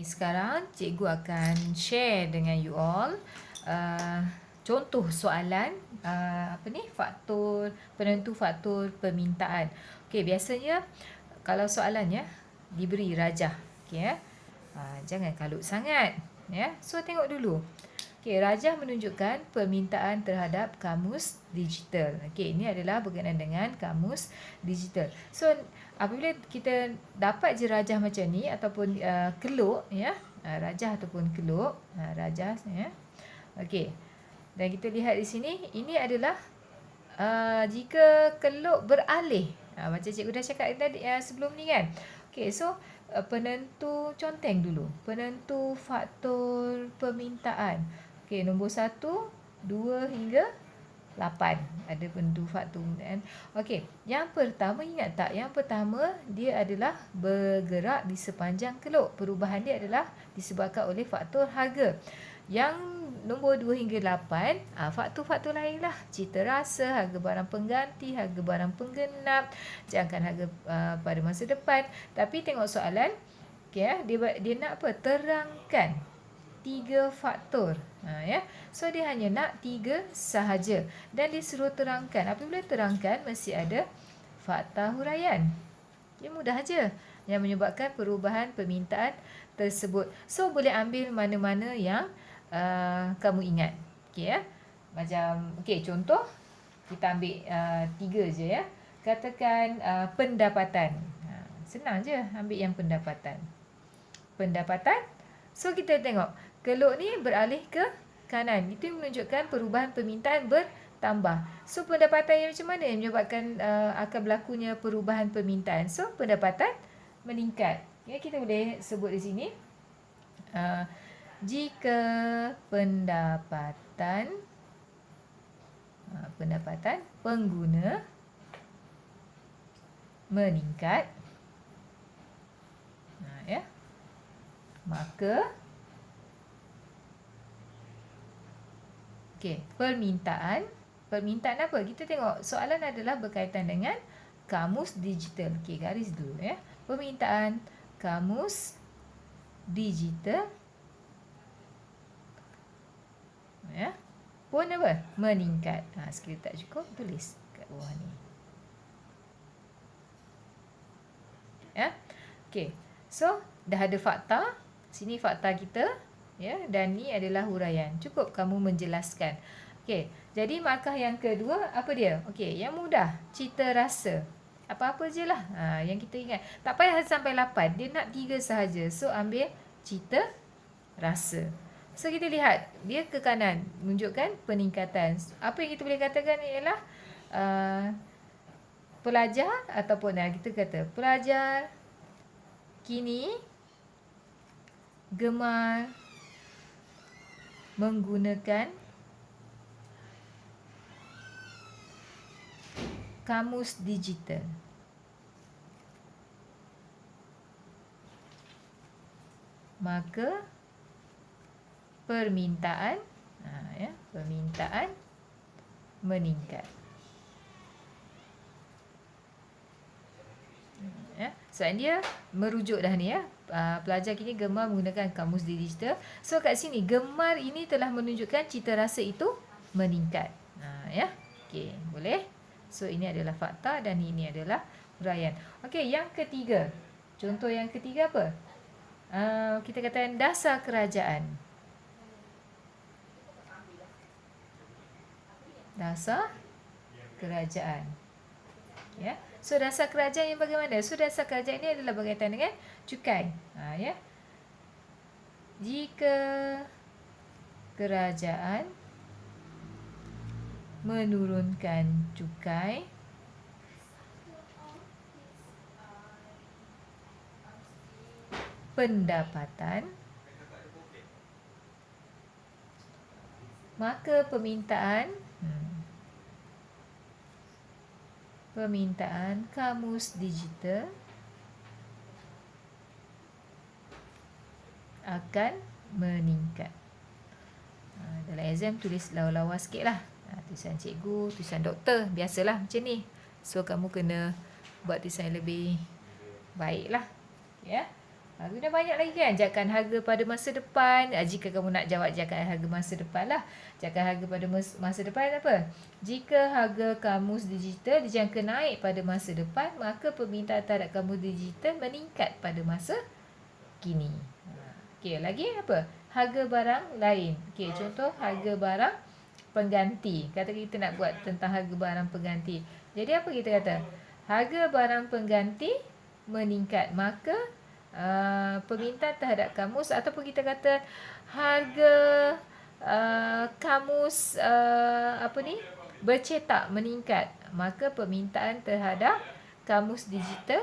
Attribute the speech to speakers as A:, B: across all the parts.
A: Sekarang cikgu akan share dengan you all contoh soalan penentu faktor permintaan. Okey, biasanya kalau soalannya diberi rajah, okey ya. Jangan kalut sangat ya. So tengok dulu. Okey, rajah menunjukkan permintaan terhadap kamus digital. Okey, ini adalah berkenaan dengan kamus digital. So apabila kita dapat je rajah macam ni ataupun keluk ya, rajah ataupun keluk, rajah ya. Okey. Dan kita lihat di sini, ini adalah jika keluk beralih. Macam cikgu dah cakap tadi sebelum ni kan. Okey, so penentu conteng dulu. Penentu faktor permintaan. Okey, nombor 1, 2 hingga 8. Ada penentu faktor permintaan. Okey, yang pertama ingat tak? Yang pertama dia adalah bergerak di sepanjang keluk. Perubahan dia adalah disebabkan oleh faktor harga. Yang nombor 2 hingga 8, faktor-faktor lain lah. Cita rasa, harga barang pengganti, harga barang penggenap, jangkaan harga pada masa depan. Tapi tengok soalan, okay, dia nak apa? Terangkan 3 faktor. Ya. So dia hanya nak 3 sahaja. Dan dia suruh terangkan. Apabila terangkan, mesti ada fakta huraian. Dia mudah aja yang menyebabkan perubahan permintaan tersebut. So boleh ambil mana-mana yang kamu ingat. Okey ya. Macam contoh kita ambil 3 je ya. Katakan pendapatan. Senang je ambil yang pendapatan. Pendapatan. So kita tengok keluk ni beralih ke kanan. Itu menunjukkan perubahan permintaan bertambah. So pendapatan yang macam mana yang menyebabkan akan berlakunya perubahan permintaan? So pendapatan meningkat. Ya, kita boleh sebut di sini jika pendapatan pengguna meningkat, ya, maka permintaan apa? Kita tengok soalan adalah berkaitan dengan kamus digital. Garis dulu ya. Permintaan kamus digital ya pun apa? Meningkat. Sekali tak cukup, tulis kat bawah ni. Ya. Okey. So dah ada fakta. Sini fakta kita. Ya, dan ni adalah huraian. Cukup kamu menjelaskan. Okey, jadi markah yang kedua apa dia? Okey, yang mudah, cita rasa. Apa-apa je lah yang kita ingat. Tak payah sampai 8, dia nak 3 sahaja. So ambil cita rasa. So kita lihat, dia ke kanan, menunjukkan peningkatan. Apa yang kita boleh katakan ialah pelajar ataupun kita kata pelajar kini gemar menggunakan kamus digital. Maka permintaan permintaan meningkat. Ya, soalan dia merujuk dah ni ya. Pelajar kini gemar menggunakan kamus digital. So kat sini gemar ini telah menunjukkan cita rasa itu meningkat. Ya. Okey, boleh. So ini adalah fakta dan ini adalah huraian. Okey, yang ketiga. Contoh yang ketiga apa? Kita katakan dasar kerajaan. Dasar kerajaan. Ya. So dasar kerajaan yang bagaimana? So dasar kerajaan ini adalah berkaitan dengan cukai. Ya. Jika kerajaan menurunkan cukai, pendapatan, maka permintaan kamus digital akan meningkat. Dalam exam tulis lawa-lawa sikit lah. Tulisan cikgu, tulisan doktor, biasalah macam ni. So kamu kena buat tulisan yang lebih baik lah. Ya. Guna banyak lagi kan. Jangkaan harga pada masa depan. Jika kamu nak jawab jangkaan harga masa depan lah. Jangkaan harga pada masa depan apa? Jika harga kamus digital dijangka naik pada masa depan, maka permintaan terhadap kamus digital meningkat pada masa kini. Okey, lagi apa? Harga barang lain. Okey, contoh harga barang pengganti. Kata kita nak buat tentang harga barang pengganti. Jadi apa kita kata? Harga barang pengganti meningkat, maka permintaan terhadap kamus, ataupun kita kata harga kamus bercetak meningkat, maka permintaan terhadap kamus digital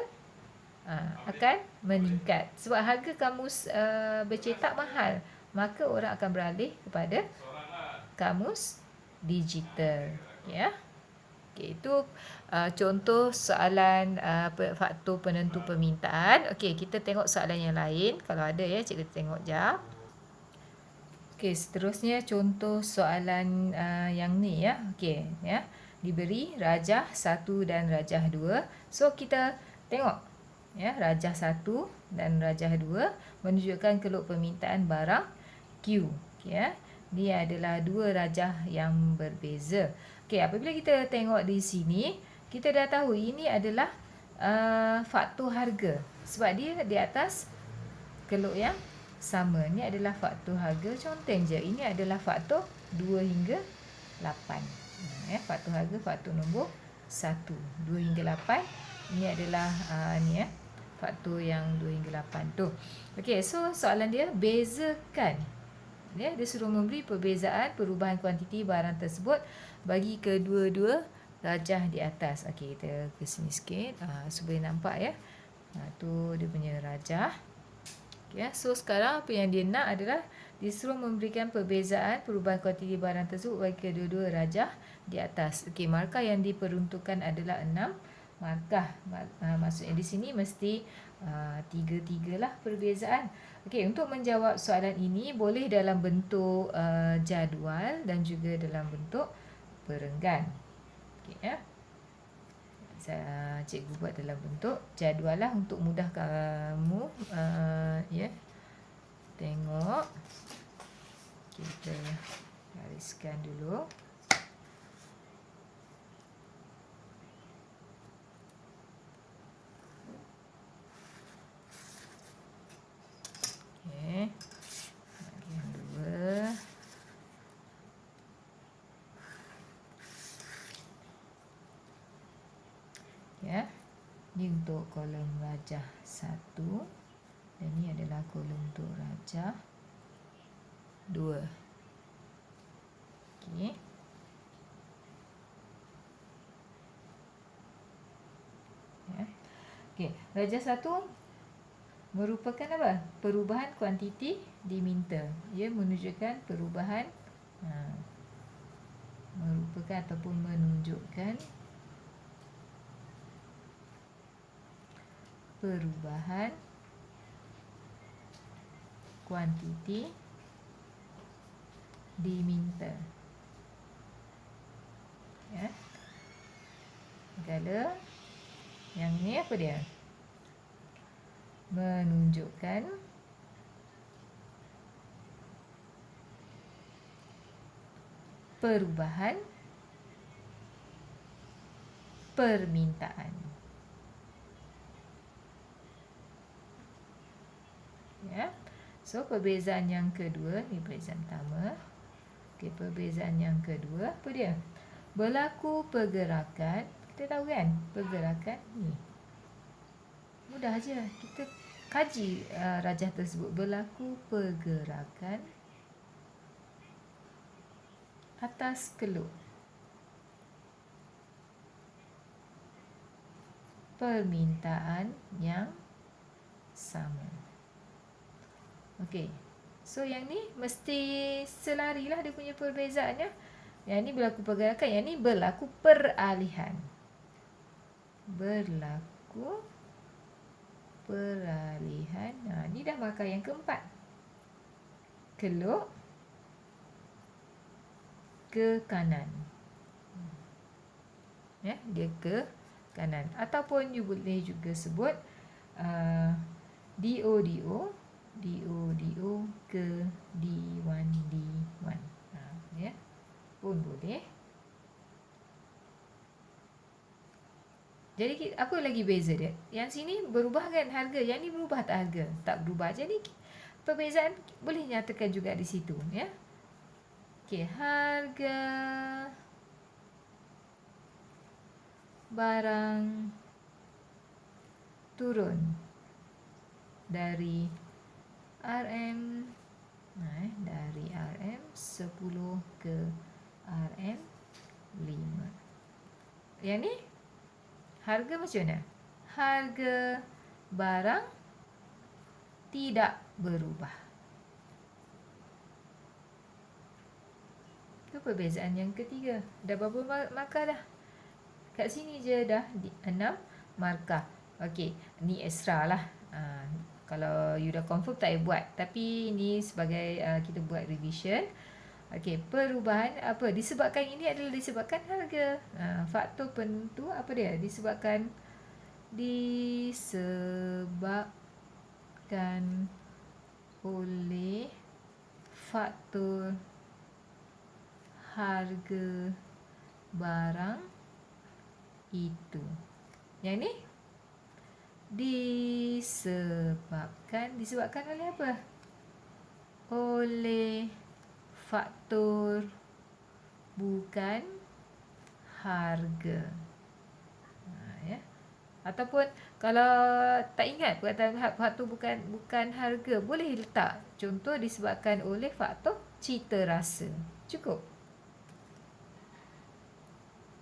A: akan meningkat. Sebab harga kamus bercetak mahal, maka orang akan beralih kepada kamus digital. Ya. Okey, itu contoh soalan faktor penentu permintaan. Okey, kita tengok soalan yang lain. Kalau ada ya, cikgu tengok jap. Okey, seterusnya contoh soalan yang ni ya. Okey, ya. Diberi rajah 1 dan rajah 2. So kita tengok ya, rajah 1 dan rajah 2 menunjukkan keluk permintaan barang Q. Ya. Dia adalah dua rajah yang berbeza. Okey, apabila kita tengok di sini, kita dah tahu ini adalah faktor harga. Sebab dia di atas keluk yang sama. Ini adalah faktor harga. Contoh je, ini adalah faktor 2 hingga 8. Ya, faktor harga, faktor nombor 1. 2 hingga 8. Ini adalah ni ya, faktor yang 2 hingga 8 tu. Okey, so soalan dia, bezakan. Dia suruh memberi perbezaan perubahan kuantiti barang tersebut bagi kedua-dua rajah di atas. Okey, kita ke sini sikit supaya nampak ya. Tu dia punya rajah. Okay, so sekarang apa yang dia nak adalah disuruh memberikan perbezaan perubahan kuantiti barang tersebut bagi kedua-dua rajah di atas. Okey, markah yang diperuntukkan adalah 6 markah. Maksudnya di sini mesti 3-3 lah perbezaan. Okey, untuk menjawab soalan ini boleh dalam bentuk jadual dan juga dalam bentuk perenggan. Okey ya. Cikgu buat dalam bentuk jadual lah untuk mudah kamu ya. Tengok. Kita gariskan dulu. Okey. Bahagian 2. Ya. Ini untuk kolom rajah 1 dan ini adalah kolom untuk rajah 2. Okey. Ya. Okey, rajah 1 merupakan apa? Perubahan kuantiti diminta. Ia menunjukkan perubahan merupakan ataupun menunjukkan perubahan kuantiti diminta. Ya. Segala yang ni apa dia? Menunjukkan perubahan permintaan. Ya. So perbezaan yang kedua, ni perbezaan pertama. Okey, perbezaan yang kedua apa dia? Berlaku pergerakan. Kita tahu kan pergerakan ni. Mudah aja kita kaji rajah tersebut. Berlaku pergerakan atas keluk permintaan yang sama. Okey. So yang ni mesti selarilah dia punya perbezaannya. Yang ni berlaku pergerakan, yang ni berlaku peralihan. Berlaku peralihan. Ni dah markah yang keempat. Keluk ke kanan. Dia ke kanan. Ataupun you boleh juga sebut DO ke D1 ya, pun boleh. Jadi apa lagi beza dia? Yang sini berubah kan harga, yang ni berubah tak harga? Tak berubah. Jadi perbezaan boleh nyatakan juga di situ ya. Okey, harga barang turun dari RM dari RM10 ke RM5. Yang ni harga macam mana? Harga barang tidak berubah. Itu perbezaan yang ketiga. Dah berapa markah dah? Kat sini je dah 6 markah. Okey, ni extra lah. Kalau you dah confirm tak payah buat. Tapi ni sebagai kita buat revision. Okey, perubahan apa? Disebabkan ini adalah disebabkan harga. Faktor penentu apa dia? Disebabkan oleh faktor harga barang itu. Yang ni disebabkan oleh apa? Oleh faktor bukan harga. Ya. Ataupun kalau tak ingat perkataan faktor bukan harga, boleh letak contoh disebabkan oleh faktor cita rasa. Cukup.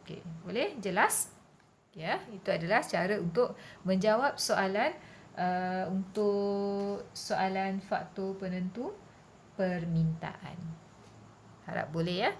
A: Okey, boleh? Jelas? Ya, itu adalah cara untuk menjawab soalan untuk soalan faktor penentu permintaan. Harap boleh ya.